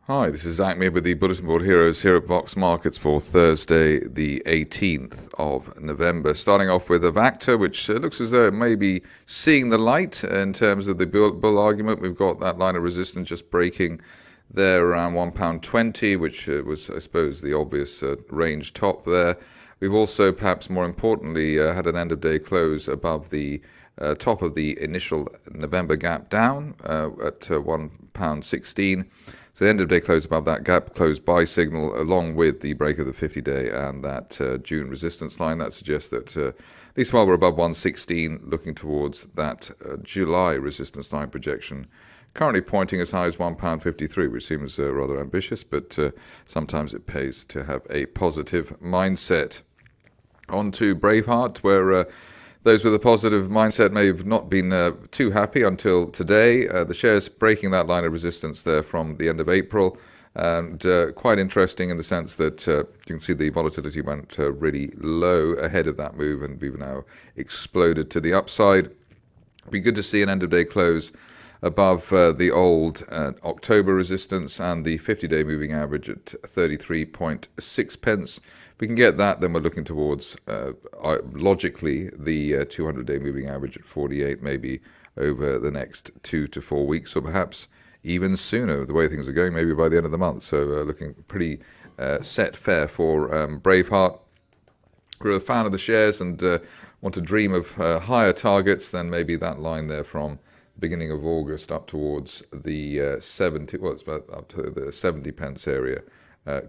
Hi, this is Zach Mead with the Bulletin Board Heroes here at Vox Markets for Thursday, the 18th of November. Starting off with Avacta, which looks as though it may be seeing the light in terms of the bull argument. We've got that line of resistance just breaking there around £1.20, which was, I suppose, the obvious range top there. We've also, perhaps more importantly, had an end-of-day close above the top of the initial November gap down at £1.16. So the end of day close above that gap close buy signal, along with the break of the 50-day and that June resistance line. That suggests that at least while we're above 116, looking towards that July resistance line projection, currently pointing as high as £1.53, which seems rather ambitious, but sometimes it pays to have a positive mindset. On to Braveheart, where those with a positive mindset may have not been too happy until today. The shares breaking that line of resistance there from the end of April. And quite interesting in the sense that you can see the volatility went really low ahead of that move, and we've now exploded to the upside. It'd be good to see an end-of-day close above the old October resistance and the 50-day moving average at 33.6 pence. If we can get that, then we're looking towards, logically, the 200-day moving average at 48, maybe over the next 2 to 4 weeks, or perhaps even sooner, the way things are going, maybe by the end of the month. So looking pretty set fair for Braveheart. If you're a fan of the shares and want to dream of higher targets, then maybe that line there from beginning of August up towards the 70, well, it's about up to the 70 pence area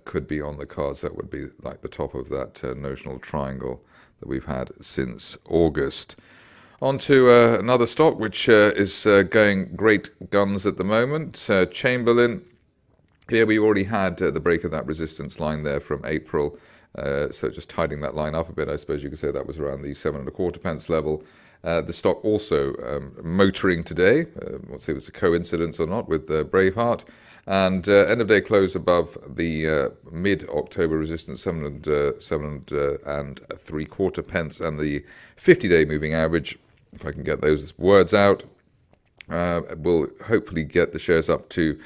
could be on the cards. That would be like the top of that notional triangle that we've had since August. On to another stock which is going great guns at the moment, Chamberlain. Here we already had the break of that resistance line there from April, so just tidying that line up a bit. I suppose you could say that was around the 7.25 pence level. The stock also motoring today. We'll see if it's a coincidence or not with Braveheart. And end of day close above the mid-October resistance, 7.75 pence, and the 50-day moving average. If I can get those words out, will hopefully get the shares up to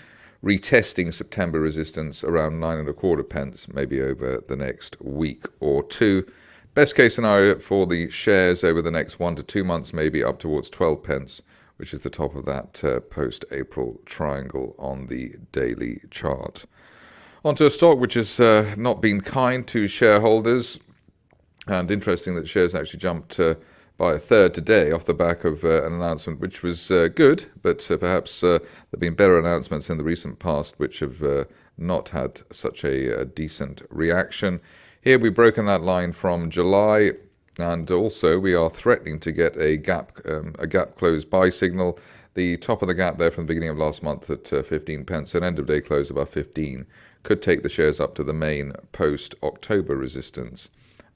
retesting September resistance around 9.25 pence, maybe over the next week or two. Best case scenario for the shares over the next 1 to 2 months, maybe up towards 12 pence, which is the top of that post-April triangle on the daily chart. Onto a stock which has not been kind to shareholders, and interesting that shares actually jumped by a third today off the back of an announcement which was good, but perhaps there have been better announcements in the recent past which have not had such a decent reaction. Here we've broken that line from July, and also we are threatening to get a gap close buy signal. The top of the gap there from the beginning of last month at 15 pence, an end of day close above 15, could take the shares up to the main post-October resistance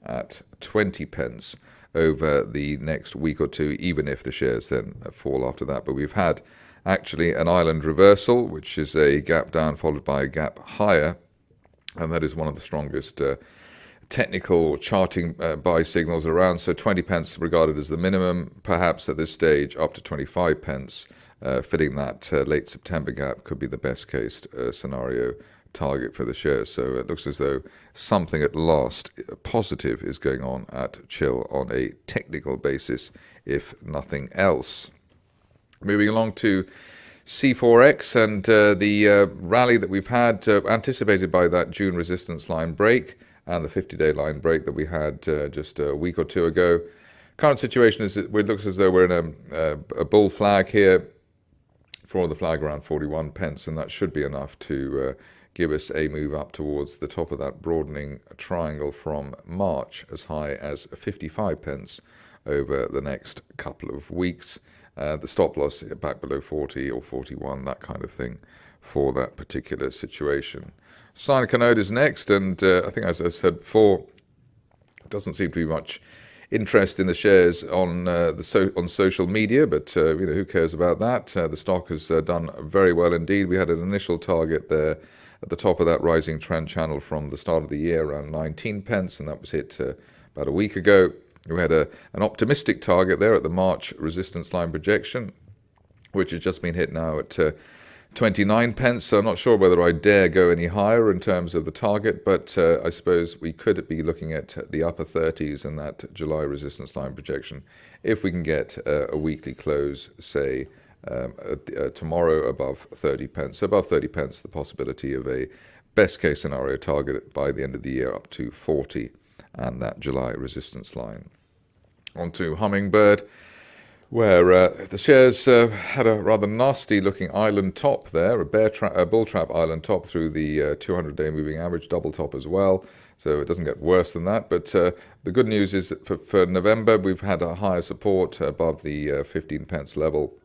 at 20 pence over the next week or two, even if the shares then fall after that. But we've had actually an island reversal, which is a gap down followed by a gap higher, and that is one of the strongest technical charting buy signals around. So 20 pence regarded as the minimum, perhaps at this stage up to 25 pence. Fitting that late September gap could be the best case scenario target for the shares. So it looks as though something at last positive is going on at Chill on a technical basis, if nothing else. Moving along to C4X and the rally that we've had, anticipated by that June resistance line break and the 50-day line break that we had just a week or two ago. Current situation is it looks as though we're in a bull flag here, for the flag around 41 pence, and that should be enough to give us a move up towards the top of that broadening triangle from March as high as 55 pence over the next couple of weeks. The stop loss back below 40 or 41, that kind of thing for that particular situation. Sinocode is next, and I think, as I said before, doesn't seem to be much interest in the shares on on social media, but who cares about that? The stock has done very well indeed. We had an initial target there at the top of that rising trend channel from the start of the year, around 19 pence, and that was hit about a week ago. We had an optimistic target there at the March resistance line projection, which has just been hit now at 29 pence. So I'm not sure whether I dare go any higher in terms of the target, but I suppose we could be looking at the upper 30s in that July resistance line projection if we can get a weekly close, say, tomorrow above 30 pence. So above 30 pence, the possibility of a best case scenario target by the end of the year up to 40 and that July resistance line. On to Hummingbird, where the shares had a rather nasty looking island top there, a bull trap island top through the 200-day moving average, double top as well. So it doesn't get worse than that. But the good news is that for November, we've had a higher support above the 15 pence level,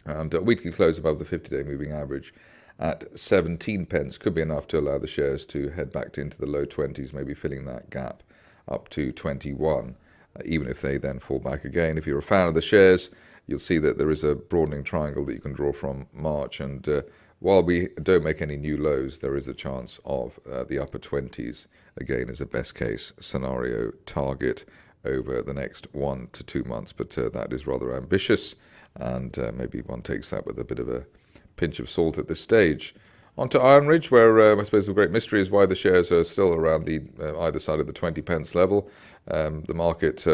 and a weekly close above the 50-day moving average at 17 pence could be enough to allow the shares to head back into the low 20s, maybe filling that gap up to 21, even if they then fall back again. If you're a fan of the shares, you'll see that there is a broadening triangle that you can draw from March, and while we don't make any new lows, there is a chance of the upper 20s, again, as a best case scenario target over the next 1 to 2 months, but that is rather ambitious, and maybe one takes that with a bit of a pinch of salt at this stage. On to Iron Ridge, where I suppose the great mystery is why the shares are still around the either side of the 20 pence level. The market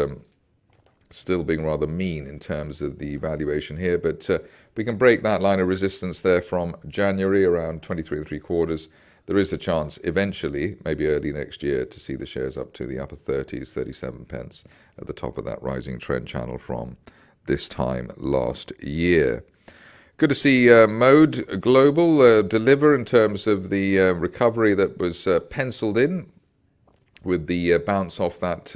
still being rather mean in terms of the valuation here, but we can break that line of resistance there from January around 23 and 3/4. There is a chance eventually, maybe early next year, to see the shares up to the upper 30s, 37 pence at the top of that rising trend channel from this time last year. Good to see Mode Global deliver in terms of the recovery that was penciled in with the bounce off that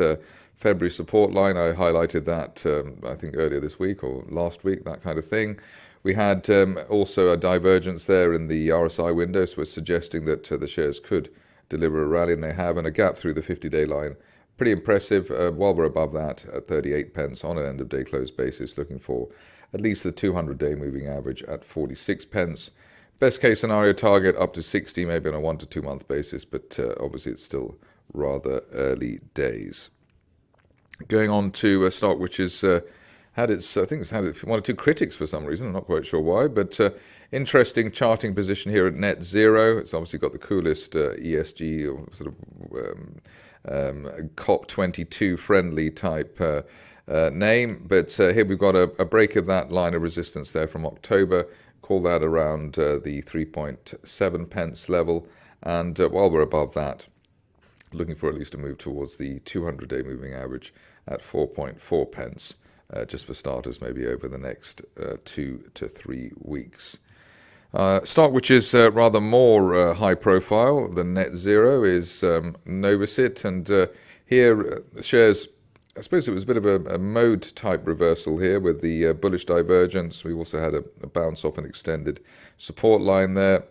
February support line. I highlighted that, I think, earlier this week or last week, that kind of thing. We had also a divergence there in the RSI window, so we're suggesting that the shares could deliver a rally, and they have, and a gap through the 50-day line. Pretty impressive while we're above that at 38 pence on an end-of-day close basis, looking for at least the 200-day moving average at 46 pence. Best case scenario target up to 60, maybe on a 1 to 2 month basis, but obviously it's still rather early days. Going on to a stock which has had its, I think it's had one or two critics for some reason, I'm not quite sure why, but interesting charting position here at Net Zero. It's obviously got the coolest ESG or sort of COP22 friendly type name, but here we've got a break of that line of resistance there from October, call that around the 3.7 pence level, and while we're above that, looking for at least a move towards the 200-day moving average at 4.4 pence, just for starters, maybe over the next 2 to 3 weeks. Stock which is rather more high profile than Net Zero is Novasit, and here the shares, I suppose it was a bit of a mode type reversal here with the bullish divergence. We also had a bounce off an extended support line there.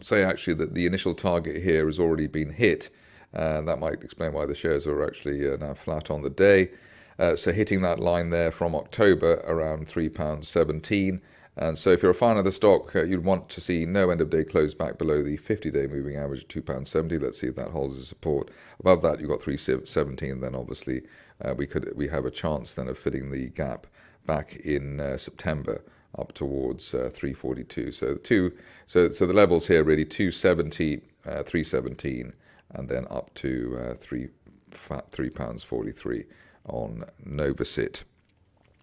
Say actually that the initial target here has already been hit, and that might explain why the shares are actually now flat on the day. So hitting that line there from October around £3.17. And so if you're a fan of the stock, you'd want to see no end of day close back below the 50-day moving average of £2.70. Let's see if that holds as support. Above that, you've got 3.17. Then obviously we have a chance then of filling the gap back in September up towards 342. So the levels here really 270, 317, and then up to £3.43 on Novasit.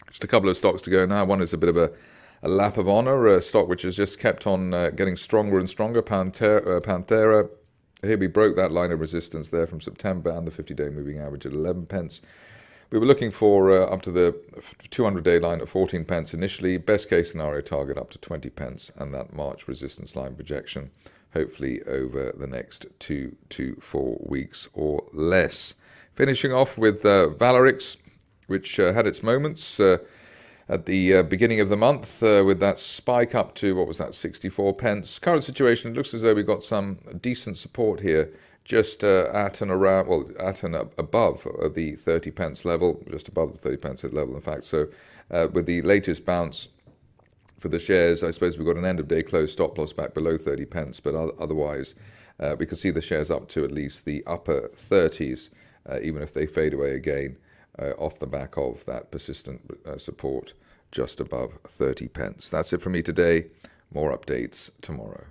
Just a couple of stocks to go now. One is a bit of a lap of honour, a stock which has just kept on getting stronger and stronger, Panthera. Here we broke that line of resistance there from September and the 50-day moving average at 11 pence. We were looking for up to the 200-day line at 14 pence initially, best case scenario target up to 20 pence, and that March resistance line projection hopefully over the next 2 to 4 weeks or less. Finishing off with Valerix, which had its moments at the beginning of the month with that spike up to, what was that, 64 pence. Current situation, it looks as though we've got some decent support here, just at and around, well, at and above the 30 pence level, just above the 30 pence level, in fact. So with the latest bounce for the shares, I suppose we've got an end of day close stop loss back below 30 pence, but otherwise we could see the shares up to at least the upper 30s, even if they fade away again off the back of that persistent support just above 30 pence. That's it from me today. More updates tomorrow.